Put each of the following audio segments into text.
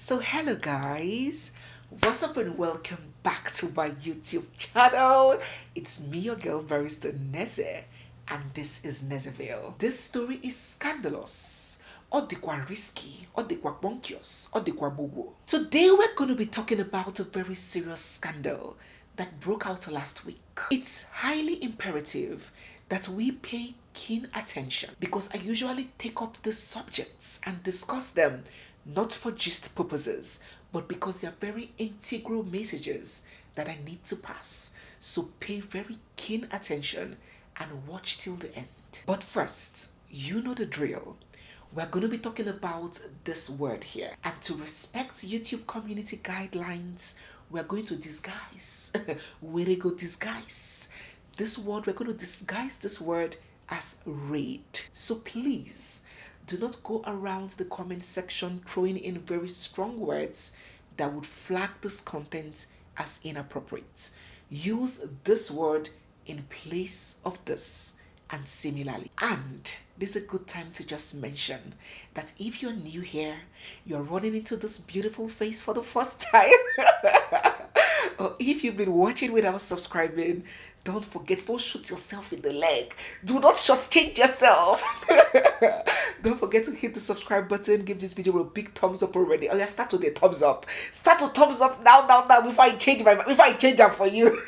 So hello guys, what's up and welcome back to my YouTube channel. It's me, your girl barrister Neze, and this is Nezeville. This story is scandalous, odikwa risky, odikwa bonkios, odikwa bubu. Today we're going to be talking about a very serious scandal that broke out last week. It's highly imperative that we pay keen attention because I usually take up the subjects and discuss them not for gist purposes, but because they are very integral messages that I need to pass. So pay very keen attention and watch till the end. But first, you know the drill. We're going to be talking about this word here. And to respect YouTube community guidelines, we're going to disguise. We're going to disguise this word. We're going to disguise this word as raid. So please, do not go around the comment section throwing in very strong words that would flag this content as inappropriate. Use this word in place of this and similarly. And this is a good time to just mention that if you're new here, you're running into this beautiful face for the first time, or if you've been watching without subscribing, don't forget, don't shoot yourself in the leg. Do not shortchange yourself. Don't forget to hit the subscribe button. Give this video a big thumbs up already. Oh yeah, start with a thumbs up. Start with thumbs up now before I change that for you.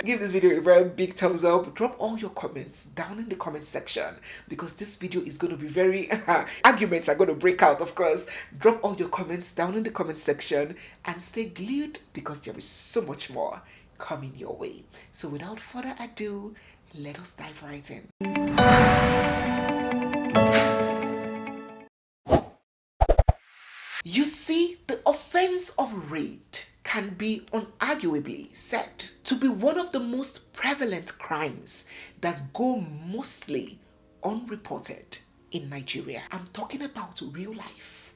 Give this video a very big thumbs up. Drop all your comments down in the comment section because this video is going to be very arguments are going to break out, of course. Drop all your comments down in the comment section and stay glued because there is so much more coming your way. So without further ado, let us dive right in. You see, the offense of raid can be unarguably said to be one of the most prevalent crimes that go mostly unreported in Nigeria. I'm talking about real life.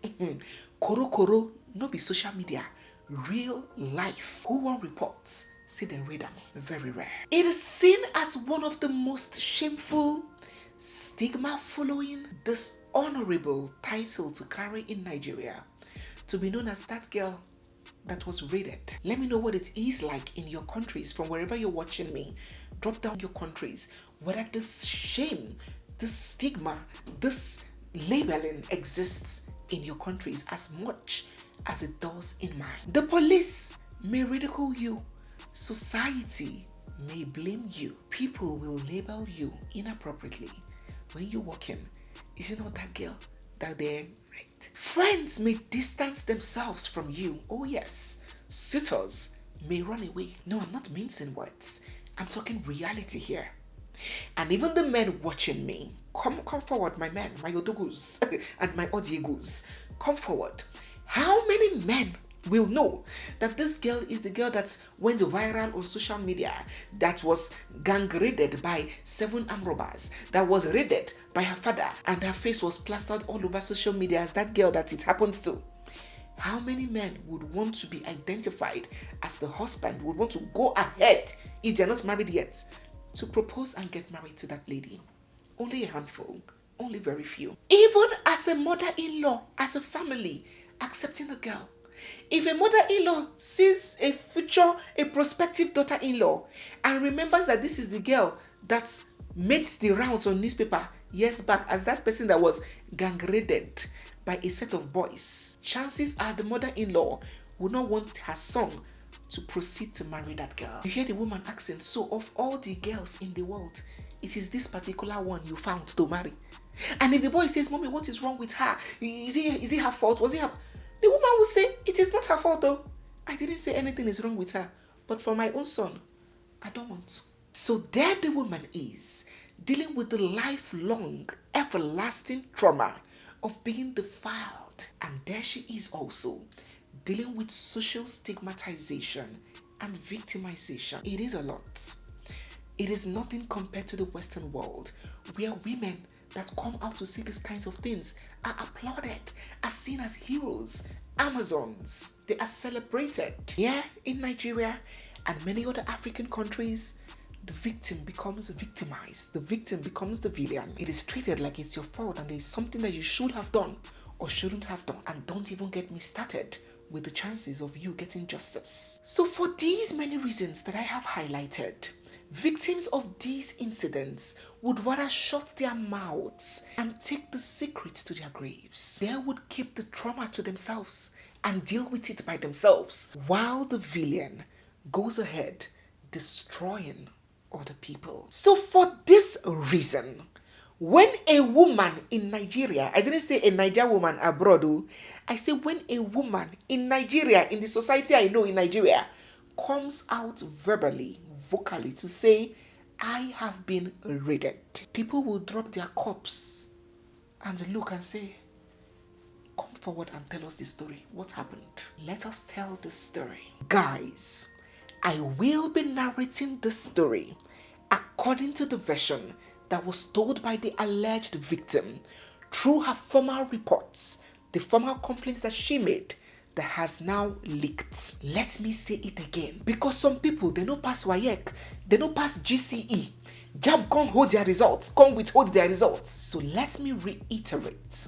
Koro, no be social media. Real life. Who won't report? See them read them. Very rare. It is seen as one of the most shameful, stigma following, dishonorable title to carry in Nigeria, to be known as that girl that was raided. Let me know what it is like in your countries from wherever you're watching me. Drop down your countries, whether this shame, this stigma, this labeling exists in your countries as much as it does in mine. The police may ridicule you. Society may blame you. People will label you inappropriately when you walk in. Is it not that girl that they're right? Friends may distance themselves from you. Oh yes. Suitors may run away. No, I'm not mincing words. I'm talking reality here. And even the men watching me, come forward, my men, my odogus and my odiegus. Come forward. How many men will know that this girl is the girl that went viral on social media, that was gang raided by 7 armed robbers, that was raided by her father, and her face was plastered all over social media as that girl that it happened to? How many men would want to be identified as the husband, would want to go ahead, if they're not married yet, to propose and get married to that lady? Only a handful, only very few. Even as a mother-in-law, as a family, accepting a girl. If a mother-in-law sees a prospective daughter-in-law and remembers that this is the girl that made the rounds on newspaper years back as that person that was gang raided by a set of boys, chances are the mother-in-law would not want her son to proceed to marry that girl. You hear the woman asking, so of all the girls in the world, it is this particular one you found to marry? And if the boy says, Mommy, what is wrong with her? Is it her fault? Was it her? The woman will say, it is not her fault though. I didn't say anything is wrong with her. But for my own son, I don't want. So there the woman is, dealing with the lifelong, everlasting trauma of being defiled. And there she is also, dealing with social stigmatization and victimization. It is a lot. It is nothing compared to the Western world, where women that come out to see these kinds of things are applauded, are seen as heroes, Amazons. They are celebrated. Here in Nigeria and many other African countries, the victim becomes victimized. The victim becomes the villain. It is treated like it's your fault and there is something that you should have done or shouldn't have done. And don't even get me started with the chances of you getting justice. So for these many reasons that I have highlighted, victims of these incidents would rather shut their mouths and take the secret to their graves. They would keep the trauma to themselves and deal with it by themselves, while the villain goes ahead destroying other people. So for this reason, when a woman in Nigeria, I didn't say a Nigerian woman abroad, I say when a woman in Nigeria, in the society I know in Nigeria, comes out verbally, vocally to say, I have been raided, people will drop their cups and look and say, come forward and tell us the story. What happened? Let us tell the story. Guys, I will be narrating the story according to the version that was told by the alleged victim through her formal reports, the formal complaints that she made that has now leaked. Let me say it again, because some people, they don't pass WAEC, they don't pass GCE. JAMB can't hold their results, can't withhold their results. So let me reiterate.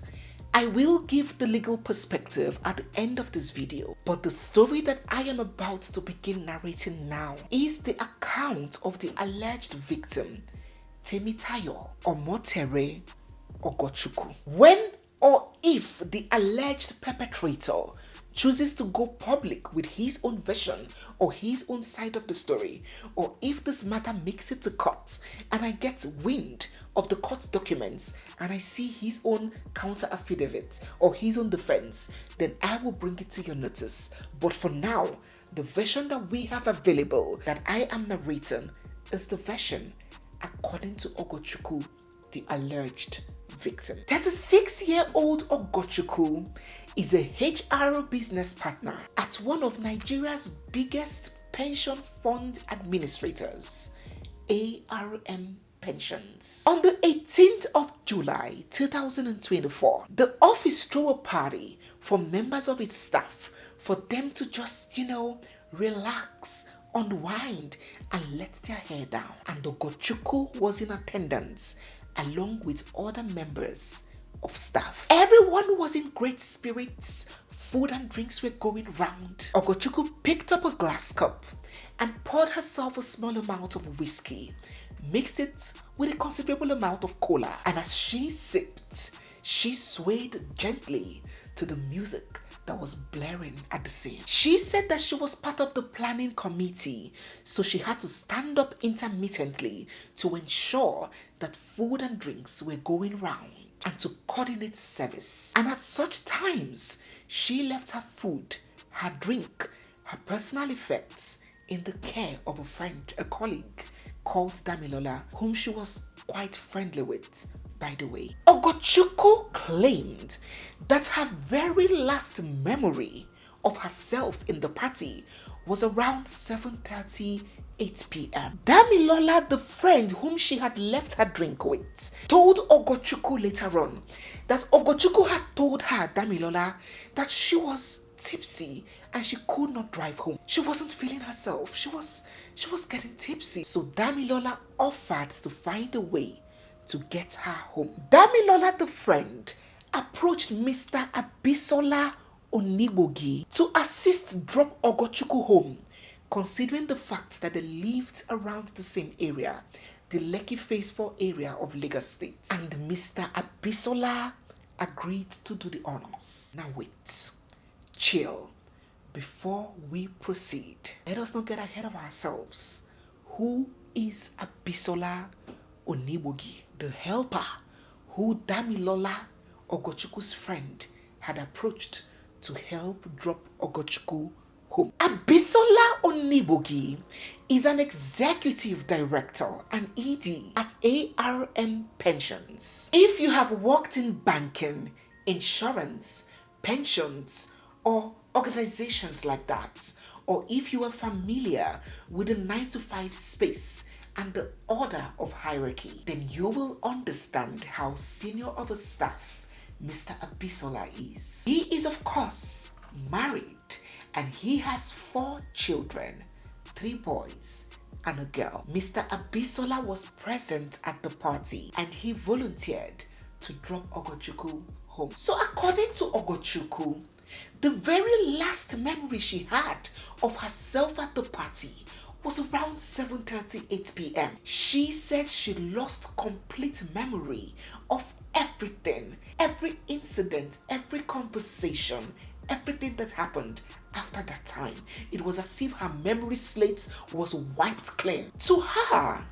I will give the legal perspective at the end of this video, but the story that I am about to begin narrating now is the account of the alleged victim, Temitayo Omotere Ogochukwu. When or if the alleged perpetrator chooses to go public with his own version or his own side of the story, or if this matter makes it to court and I get wind of the court documents and I see his own counter affidavit or his own defense, then I will bring it to your notice. But for now, the version that we have available that I am narrating is the version according to Ogochukwu, the alleged victim. 36-year-old Ogochukwu is a HR business partner at one of Nigeria's biggest pension fund administrators, ARM Pensions. On the 18th of July 2024, the office threw a party for members of its staff for them to just, relax, unwind, and let their hair down. And Ogochukwu was in attendance along with other members of staff. Everyone was in great spirits. Food and drinks were going round. Ogochukwu picked up a glass cup and poured herself a small amount of whiskey, mixed it with a considerable amount of cola, and as she sipped, she swayed gently to the music that was blaring at the scene. She said that she was part of the planning committee, so she had to stand up intermittently to ensure that food and drinks were going round and to coordinate service. And at such times, she left her food, her drink, her personal effects in the care of a friend, a colleague called Damilola, whom she was quite friendly with, by the way. Ogochukwu claimed that her very last memory of herself in the party was around 7:30, 8 p.m. Damilola, the friend whom she had left her drink with, told Ogochukwu later on that Ogochukwu had told her, Damilola, that she was tipsy and she could not drive home. She wasn't feeling herself. She was getting tipsy. So Damilola offered to find a way to get her home. Damilola, the friend, approached Mr. Abisola Onigbogi to assist drop Ogochukwu home, considering the fact that they lived around the same area, the Lekki Phase 4 area of Lagos State. And Mr. Abisola agreed to do the honors. Now wait, chill, before we proceed. Let us not get ahead of ourselves. Who is Abisola Onigbogi, the helper who Damilola, Ogochukwu's friend, had approached to help drop Ogochukwu home? Abisola Onigbogi is an executive director and ED at ARM Pensions. If you have worked in banking, insurance, pensions, or organizations like that, or if you are familiar with the 9-to-5 space and the order of hierarchy, then you will understand how senior of a staff Mr. Abisola is. He is, of course, married, and he has 4 children, 3 boys and a girl. Mr. Abisola was present at the party and he volunteered to drop Ogochukwu home. So according to Ogochukwu, the very last memory she had of herself at the party was around 7:38 p.m. She said she lost complete memory of everything, every incident, every conversation, everything that happened after that time. It was as if her memory slate was wiped clean. To her,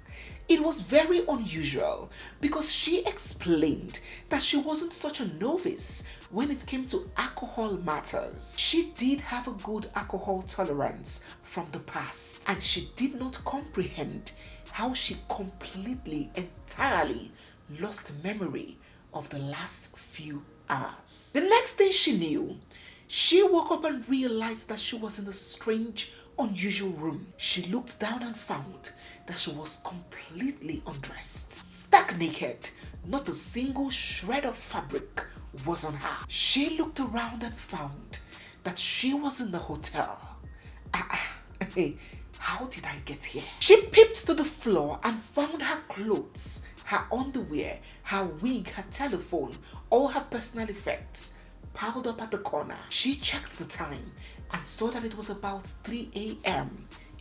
it was very unusual because she explained that she wasn't such a novice when it came to alcohol matters. She did have a good alcohol tolerance from the past, and she did not comprehend how she completely, entirely lost memory of the last few hours. The next thing she knew, she woke up and realized that she was in a strange, unusual room. She looked down and found that she was completely undressed, stark naked. Not a single shred of fabric was on her. She looked around and found that she was in the hotel. How did I get here? She peeped to the floor and found her clothes, her underwear, her wig, her telephone, all her personal effects piled up at the corner. She checked the time and saw that it was about 3 a.m.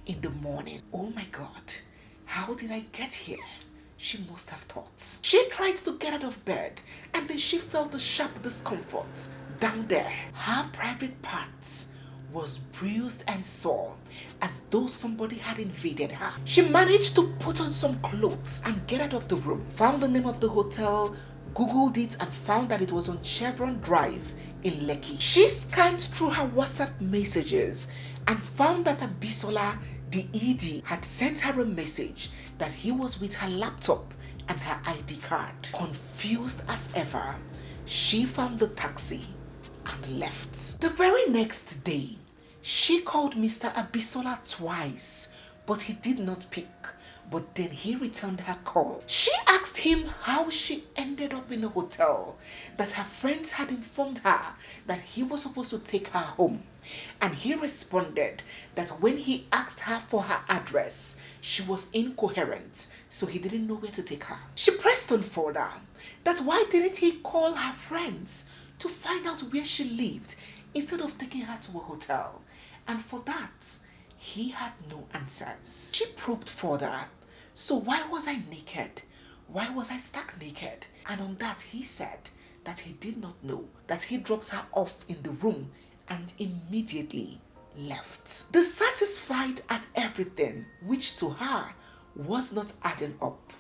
in the morning. Oh my God, how did I get here? She must have thought. She tried to get out of bed and then she felt a sharp discomfort down there. Her private parts was bruised and sore as though somebody had invaded her. She managed to put on some clothes and get out of the room, found the name of the hotel, Googled it and found that it was on Chevron Drive in Lekki. She scanned through her WhatsApp messages and found that Abisola, the ED, had sent her a message that he was with her laptop and her ID card. Confused as ever, she found the taxi and left. The very next day, she called Mr. Abisola twice, but he did not pick. But then he returned her call. She asked him how she ended up in a hotel, that her friends had informed her that he was supposed to take her home. And he responded that when he asked her for her address, she was incoherent, so he didn't know where to take her. She pressed on further that why didn't he call her friends to find out where she lived instead of taking her to a hotel. And for that, he had no answers. She probed further. So why was I naked? Why was I stark naked? And on that he said that he did not know, that he dropped her off in the room and immediately left. Dissatisfied at everything, which to her was not adding up,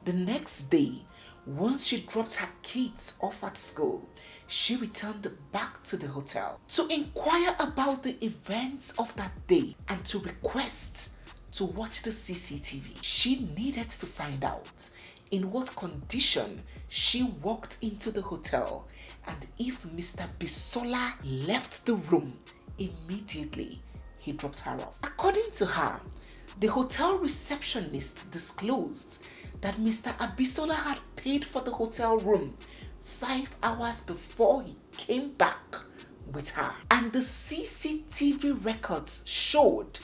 the next day, once she dropped her kids off at school, she returned back to the hotel to inquire about the events of that day and to request to watch the CCTV. She needed to find out in what condition she walked into the hotel and if Mr. Abisola left the room immediately he dropped her off. According to her, the hotel receptionist disclosed that Mr. Abisola had paid for the hotel room 5 hours before he came back with her. And the CCTV records showed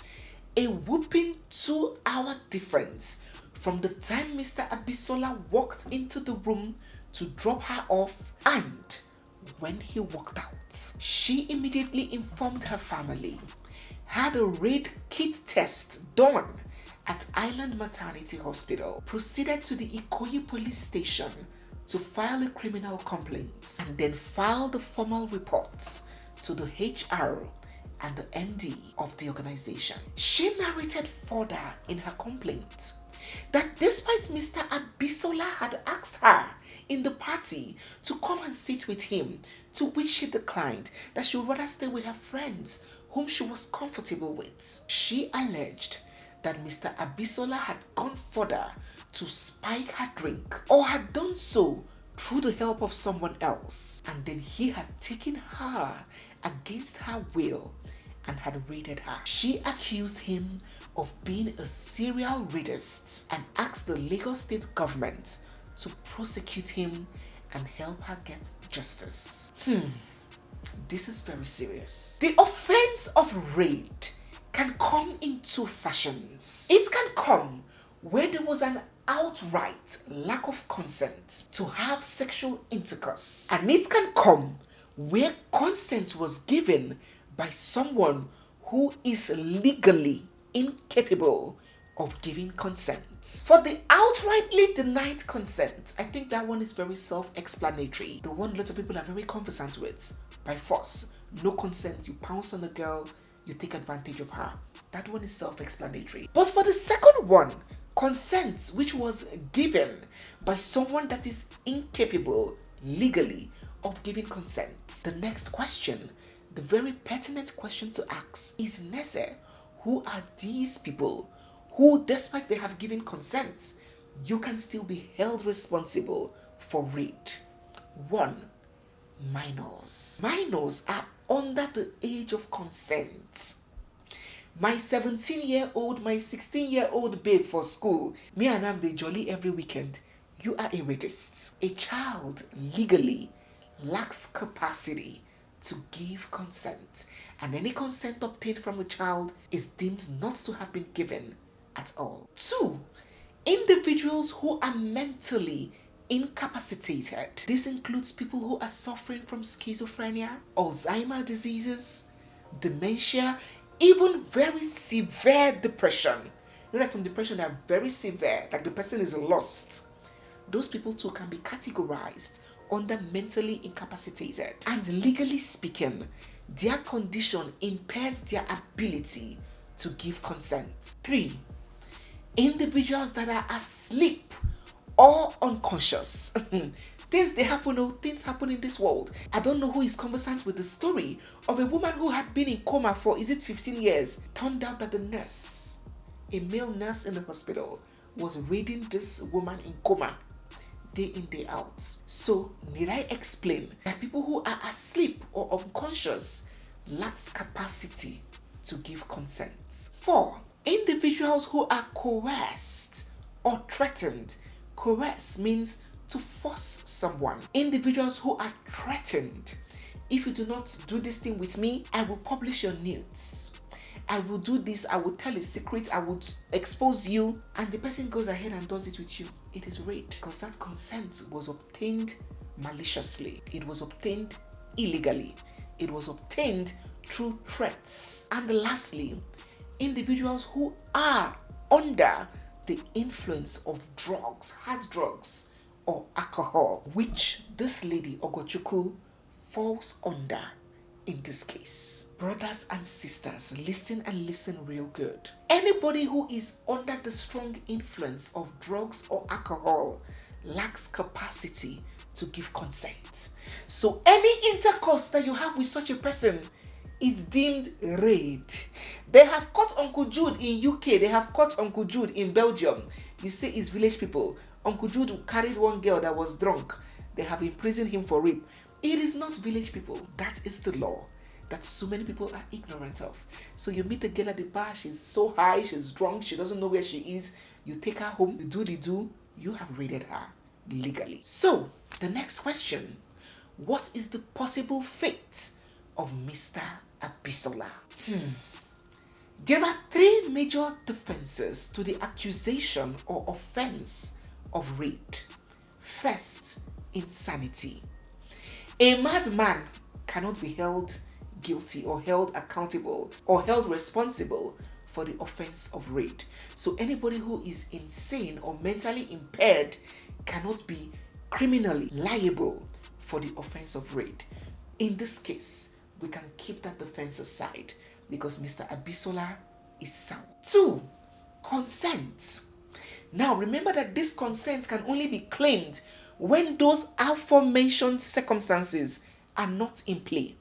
a whopping 2-hour difference from the time Mr. Abisola walked into the room to drop her off and when he walked out. She immediately informed her family, had a raid kit test done at Island Maternity Hospital, proceeded to the Ikoyi police station to file a criminal complaint, and then filed the formal reports to the HR and the MD of the organization. She narrated further in her complaint that despite Mr. Abisola had asked her in the party to come and sit with him, to which she declined, that she would rather stay with her friends whom she was comfortable with. She alleged that Mr. Abisola had gone further to spike her drink or had done so through the help of someone else, and then he had taken her against her will and had raided her. She accused him of being a serial raidist and asked the Lagos state government to prosecute him and help her get justice. This is very serious. The offense of raid can come in two fashions. It can come where there was an outright lack of consent to have sexual intercourse. And it can come where consent was given by someone who is legally incapable of giving consent. For the outrightly denied consent, I think that one is very self-explanatory. The one lots of people are very conversant with. By force, no consent, you pounce on a girl, you take advantage of her. That one is self-explanatory. But for the second one, consent which was given by someone that is incapable legally of giving consent. The next question, the very pertinent question to ask is, Neze, who are these people who, despite they have given consent, you can still be held responsible for rape? 1. Minors. Minors are under the age of consent. My 17-year-old, my 16-year-old babe for school, me and I'm the jolly every weekend. You are a rapist. A child legally lacks capacity to give consent, and any consent obtained from a child is deemed not to have been given at all. 2. Individuals who are mentally incapacitated. This includes people who are suffering from schizophrenia, Alzheimer's diseases, dementia, even very severe depression. You know, some depression that are very severe, like the person is lost. Those people too can be categorized under mentally incapacitated. And legally speaking, their condition impairs their ability to give consent. 3. Individuals that are asleep or unconscious. Things happen in this world. I don't know who is conversant with the story of a woman who had been in coma for 15 years. Turned out that the nurse, a male nurse in the hospital, was reading this woman in coma day in, day out. So, need I explain that people who are asleep or unconscious lacks capacity to give consent? 4. Individuals who are coerced or threatened. Coerce means to force someone. Individuals who are threatened. If you do not do this thing with me, I will publish your nudes. I will do this, I will tell a secret, I would expose you, and the person goes ahead and does it with you. It is rape, because that consent was obtained maliciously. It was obtained illegally. It was obtained through threats. And lastly, individuals who are under the influence of drugs, hard drugs, or alcohol, which this lady, Ogochukwu, falls under in this case. Brothers and sisters, listen and listen real good. Anybody who is under the strong influence of drugs or alcohol lacks capacity to give consent. So any intercourse that you have with such a person is deemed rape. They have caught Uncle Jude in UK. They have caught Uncle Jude in Belgium. You say it's village people. Uncle Jude carried one girl that was drunk. They have imprisoned him for rape. It is not village people. That is the law that so many people are ignorant of. So you meet a girl at the bar. She's so high. She's drunk. She doesn't know where she is. You take her home. You do the do. You have raided her legally. So the next question. What is the possible fate of Mr. Abisola? There are 3 major defenses to the accusation or offense of rape. First, insanity. A madman cannot be held guilty or held accountable or held responsible for the offense of rape. So anybody who is insane or mentally impaired cannot be criminally liable for the offense of rape. In this case, we can keep that defense aside because Mr. Abisola is sound. 2, consent. Now remember that this consent can only be claimed when those aforementioned circumstances are not in play.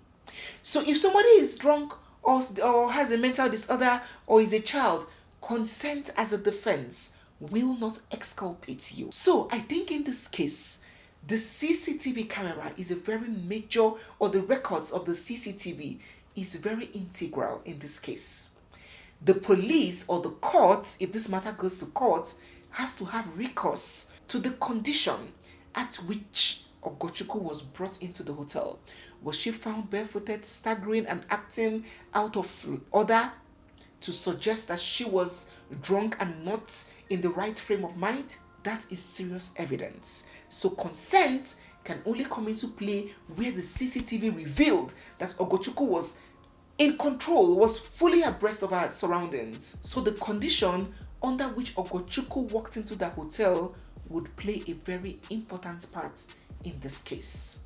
So if somebody is drunk or has a mental disorder or is a child, consent as a defense will not exculpate you. So I think in this case, the CCTV camera is a very major, or the records of the CCTV is very integral in this case. The police or the court, if this matter goes to court, has to have recourse to the condition at which Ogochukwu was brought into the hotel. Was she found barefooted, staggering and acting out of order to suggest that she was drunk and not in the right frame of mind? that is serious evidence. So consent can only come into play where the CCTV revealed that Ogochukwu was in control, was fully abreast of her surroundings. So the condition under which Ogochukwu walked into the hotel would play a very important part in this case.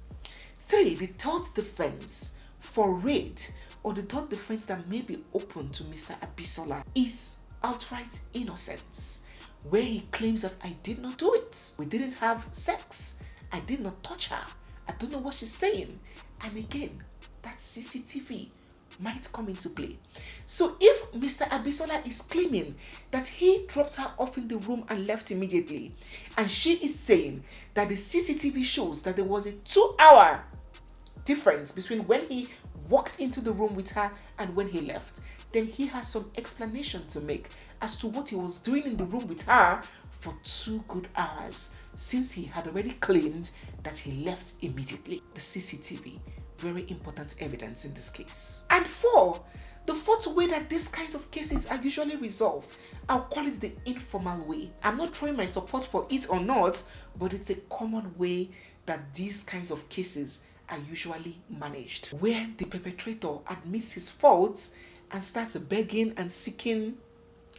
3. The third defense for raid, or the third defense that may be open to Mr. Abisola, is outright innocence, where he claims that I did not do it. We didn't have sex. I did not touch her. I don't know what she's saying. And again, that CCTV might come into play. So if Mr. Abisola is claiming that he dropped her off in the room and left immediately, and she is saying that the CCTV shows that there was a 2-hour difference between when he walked into the room with her and when he left, then he has some explanation to make as to what he was doing in the room with her for 2 good hours, since he had already claimed that he left immediately. The CCTV, very important evidence in this case. And 4, the fourth way that these kinds of cases are usually resolved, I'll call it the informal way. I'm not throwing my support for it or not, but it's a common way that these kinds of cases are usually managed, where the perpetrator admits his faults and starts begging and seeking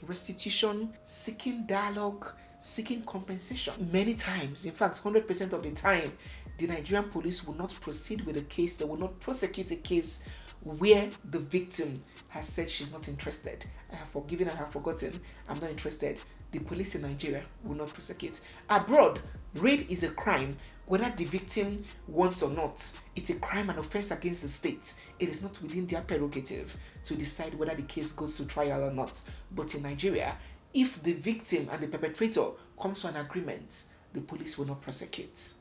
restitution, seeking dialogue, seeking compensation. Many times, in fact 100% of the time, the Nigerian police will not proceed with a case. They will not prosecute a case where the victim has said she's not interested. I have forgiven and have forgotten. I'm not interested. The police in Nigeria will not prosecute. Abroad, raid is a crime, whether the victim wants or not. It's a crime and offense against the state. It is not within their prerogative to decide whether the case goes to trial or not. But in Nigeria, if the victim and the perpetrator comes to an agreement, the police will not prosecute.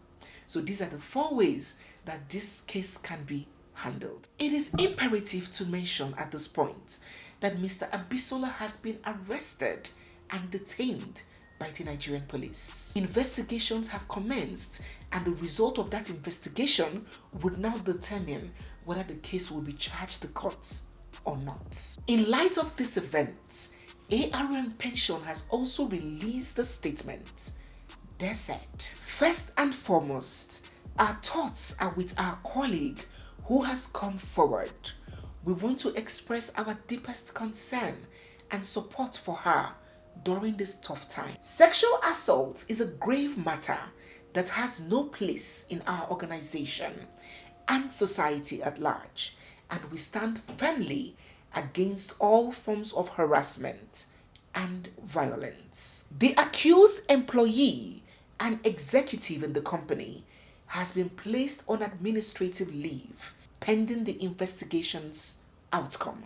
So these are the 4 ways that this case can be handled. It is imperative to mention at this point that Mr. Abisola has been arrested and detained by the Nigerian police. Investigations have commenced, and the result of that investigation would now determine whether the case will be charged to court or not. In light of this event, ARM Pension has also released a statement. They said, first and foremost, our thoughts are with our colleague who has come forward. We want to express our deepest concern and support for her during this tough time. Sexual assault is a grave matter that has no place in our organization and society at large, and we stand firmly against all forms of harassment and violence. The accused employee and executive in the company has been placed on administrative leave pending the investigation's outcome.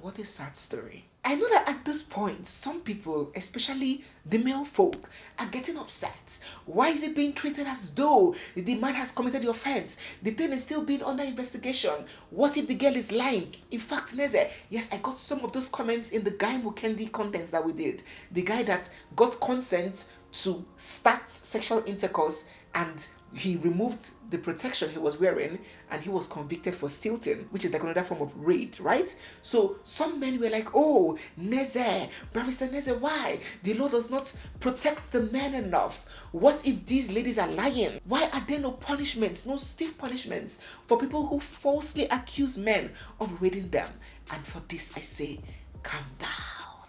What a sad story. I know that at this point, some people, especially the male folk, are getting upset. Why is it being treated as though the man has committed the offense? The thing is still being under investigation. What if the girl is lying? In fact, Neze, yes, I got some of those comments in the Guy Mukendi contents that we did. The guy that got consent to start sexual intercourse and he removed the protection he was wearing and he was convicted for stilting, which is like another form of rape, right? So some men were like, oh, Neze, Barrister Neze, why? The law does not protect the men enough. What if these ladies are lying? Why are there no punishments, no stiff punishments for people who falsely accuse men of raping them? And for this I say, calm down,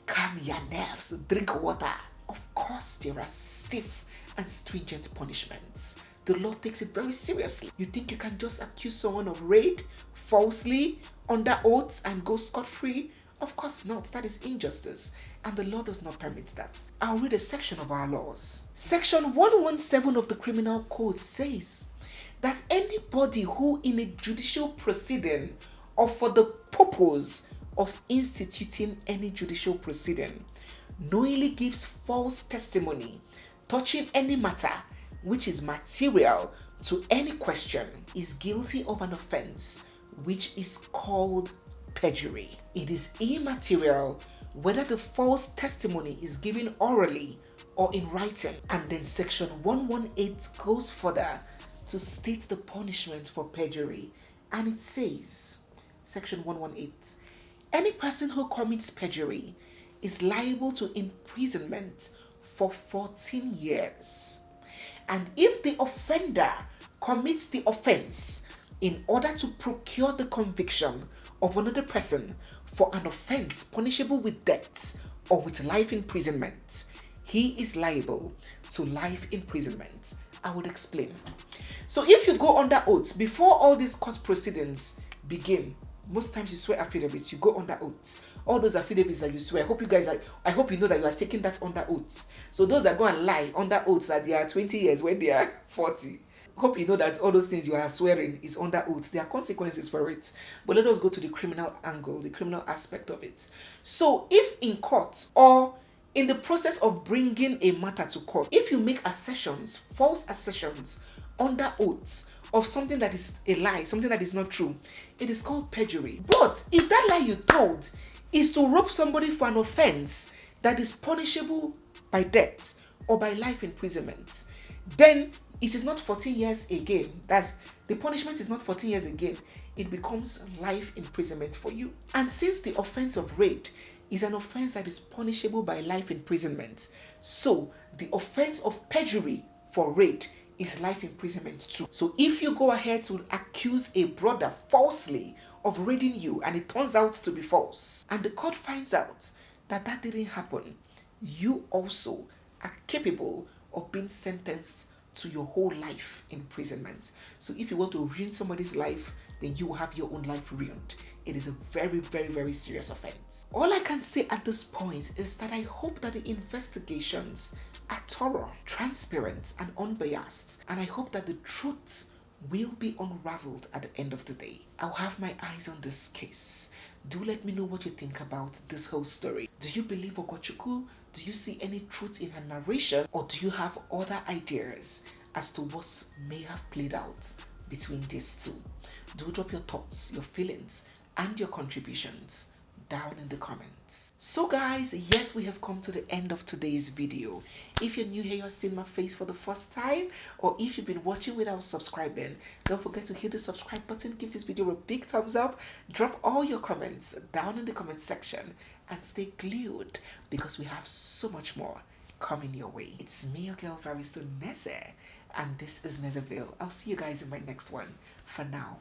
calm your nerves, drink water. Of course there are stiff and stringent punishments. The law takes it very seriously. You think you can just accuse someone of rape falsely under oath and go scot-free? Of course not. That is injustice, and the law does not permit that. I'll read a section of our laws. Section 117 of the Criminal Code says that anybody who in a judicial proceeding or for the purpose of instituting any judicial proceeding knowingly gives false testimony touching any matter which is material to any question is guilty of an offense which is called perjury. It is immaterial whether the false testimony is given orally or in writing. And then section 118 goes further to state the punishment for perjury, and it says, section 118, any person who commits perjury is liable to imprisonment for 14 years. And if the offender commits the offense in order to procure the conviction of another person for an offense punishable with death or with life imprisonment, he is liable to life imprisonment. I would explain. So if you go under oath, before all these court proceedings begin, most times you swear affidavits, you go under oath. All those affidavits that you swear, I hope you know that you are taking that under oath. So those that go and lie under oath that they are 20 years when they are 40, hope you know that all those things you are swearing is under oath. There are consequences for it. But let us go to the criminal angle, the criminal aspect of it. So if in court or in the process of bringing a matter to court, if you make assertions, false assertions under oath of something that is a lie, something that is not true, it is called perjury. But if that lie you told is to rope somebody for an offense that is punishable by death or by life imprisonment, then it is not 14 years again. The punishment is not 14 years again. It becomes life imprisonment for you. And since the offense of rape is an offense that is punishable by life imprisonment, so the offense of perjury for rape is life imprisonment too. So if you go ahead to accuse a brother falsely of raiding you and it turns out to be false, and the court finds out that that didn't happen, you also are capable of being sentenced to your whole life imprisonment. So if you want to ruin somebody's life, then you will have your own life ruined. It is a very, very, very serious offense. All I can say at this point is that I hope that the investigations are thorough, transparent, and unbiased. And I hope that the truth will be unraveled at the end of the day. I'll have my eyes on this case. Do let me know what you think about this whole story. Do you believe Ogochukwu? Do you see any truth in her narration? Or do you have other ideas as to what may have played out between these two? Do drop your thoughts, your feelings, and your contributions down in the comments. So guys, yes, we have come to the end of today's video. If you're new here, you're seeing my face for the first time, or if you've been watching without subscribing, don't forget to hit the subscribe button, give this video a big thumbs up, drop all your comments down in the comment section, and stay glued because we have so much more coming your way. It's me, your girl, very soon, Neze, and this is Nezeville. I'll see you guys in my next one. For now,